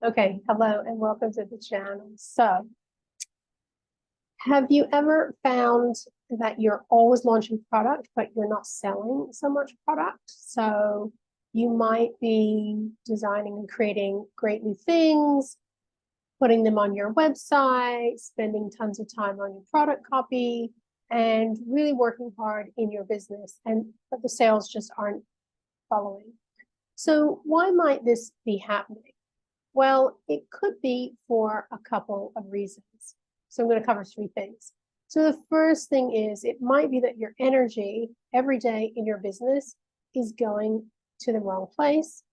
Okay, hello and welcome to the channel. So, have you ever found that you're always launching product, but you're not selling so much product? So, you might be designing and creating great new things, putting them on your website, spending tons of time on your product copy, and really working hard in your business, but the sales just aren't following. So, why might this be happening? Well, it could be for a couple of reasons. So I'm going to cover three things. So the first thing is it might be that your energy every day in your business is going to the wrong place.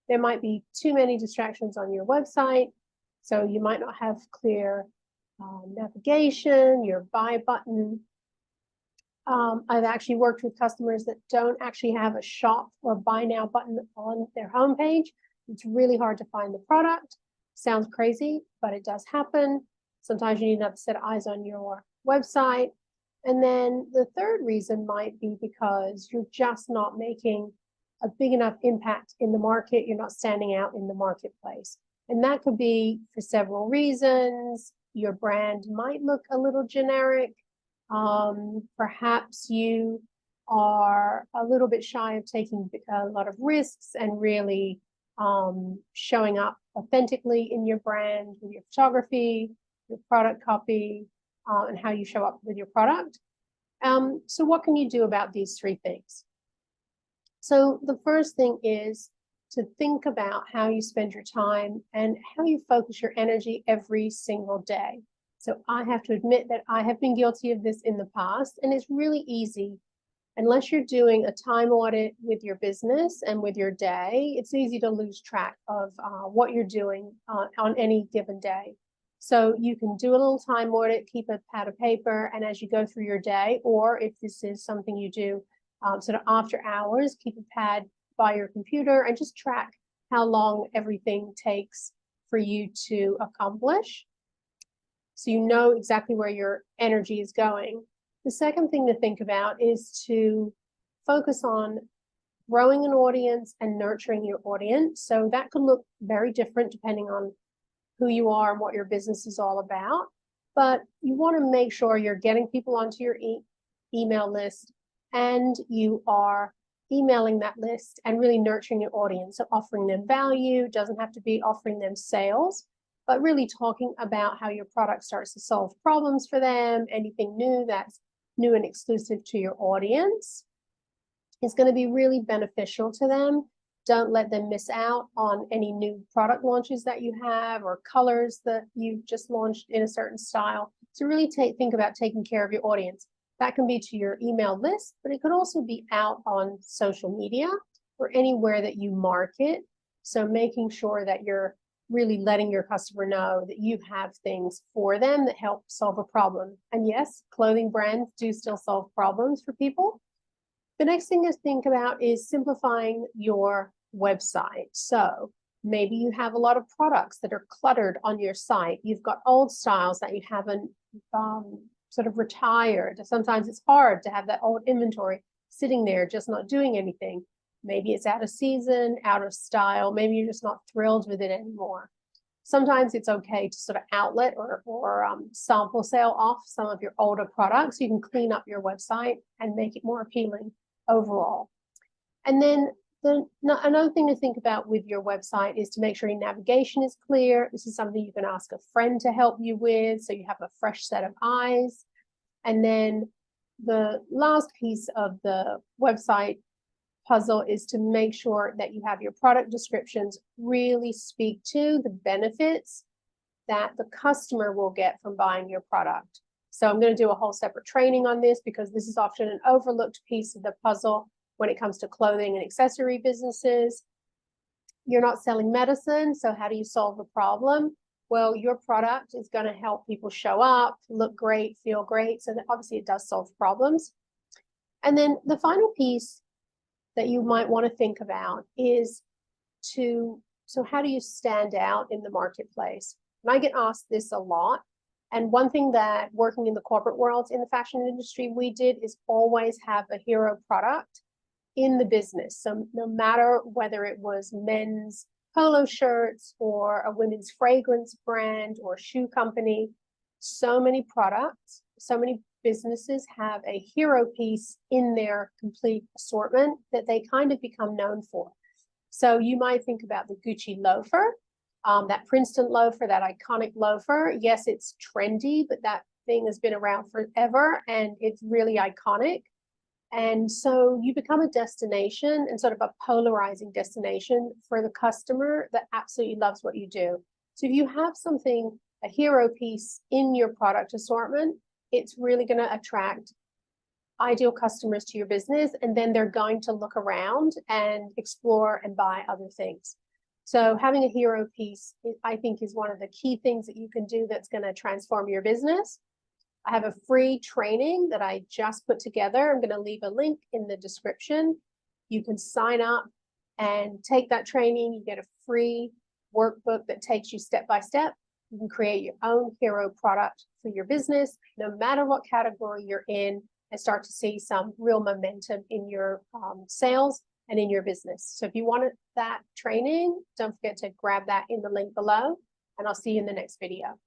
There might be too many distractions on your website. So you might not have clear navigation, your buy button. I've actually worked with customers that don't actually have a shop or buy now button on their homepage. It's really hard to find the product. Sounds crazy, but it does happen. Sometimes you need another set of eyes on your website. And then the third reason might be because you're just not making a big enough impact in the market. You're not standing out in the marketplace. And that could be for several reasons. Your brand might look a little generic. Perhaps you are a little bit shy of taking a lot of risks and really showing up authentically in your brand with your photography, your product copy, and how you show up with your product. So what can you do about these three things? So the first thing is to think about how you spend your time and how you focus your energy every single day. So I have to admit that I have been guilty of this in the past, and it's really easy. Unless you're doing a time audit with your business and with your day, it's easy to lose track of what you're doing on any given day. So you can do a little time audit, keep a pad of paper, and as you go through your day, or if this is something you do sort of after hours, keep a pad by your computer and just track how long everything takes for you to accomplish. So you know exactly where your energy is going. The second thing to think about is to focus on growing an audience and nurturing your audience. So that can look very different depending on who you are and what your business is all about. But you want to make sure you're getting people onto your email list and you are emailing that list and really nurturing your audience. So offering them value, doesn't have to be offering them sales, but really talking about how your product starts to solve problems for them, anything new that's new and exclusive to your audience is going to be really beneficial to them. Don't let them miss out on any new product launches that you have or colors that you've just launched in a certain style. So really think about taking care of your audience. That can be to your email list, but it could also be out on social media or anywhere that you market. So making sure that you're really letting your customer know that you have things for them that help solve a problem. And yes, clothing brands do still solve problems for people. The next thing to think about is simplifying your website. So maybe you have a lot of products that are cluttered on your site. You've got old styles that you haven't sort of retired. Sometimes it's hard to have that old inventory sitting there just not doing anything. Maybe it's out of season, out of style. Maybe you're just not thrilled with it anymore. Sometimes it's okay to sort of outlet or sample sale off some of your older products. You can clean up your website and make it more appealing overall. And then another thing to think about with your website is to make sure your navigation is clear. This is something you can ask a friend to help you with, so you have a fresh set of eyes. And then the last piece of the website puzzle is to make sure that you have your product descriptions really speak to the benefits that the customer will get from buying your product. So I'm going to do a whole separate training on this because this is often an overlooked piece of the puzzle when it comes to clothing and accessory businesses. You're not selling medicine, so how do you solve the problem? Well, your product is going to help people show up, look great, feel great. So that obviously it does solve problems. And then the final piece that you might want to think about is so how do you stand out in the marketplace? And I get asked this a lot. And one thing that working in the corporate world in the fashion industry we did is always have a hero product in the business. So no matter whether it was men's polo shirts or a women's fragrance brand or shoe company. So many products, so many businesses have a hero piece in their complete assortment that they kind of become known for. So you might think about the Gucci loafer, that Princeton loafer, that iconic loafer. Yes, it's trendy, but that thing has been around forever and it's really iconic. And so you become a destination and sort of a polarizing destination for the customer that absolutely loves what you do. So if you have something, a hero piece in your product assortment, it's really going to attract ideal customers to your business, and then they're going to look around and explore and buy other things. So having a hero piece, I think, is one of the key things that you can do that's going to transform your business. I have a free training that I just put together. I'm going to leave a link in the description. You can sign up and take that training. You get a free workbook that takes you step by step. You can create your own hero product for your business, no matter what category you're in, and start to see some real momentum in your sales and in your business. So if you wanted that training, don't forget to grab that in the link below, and I'll see you in the next video.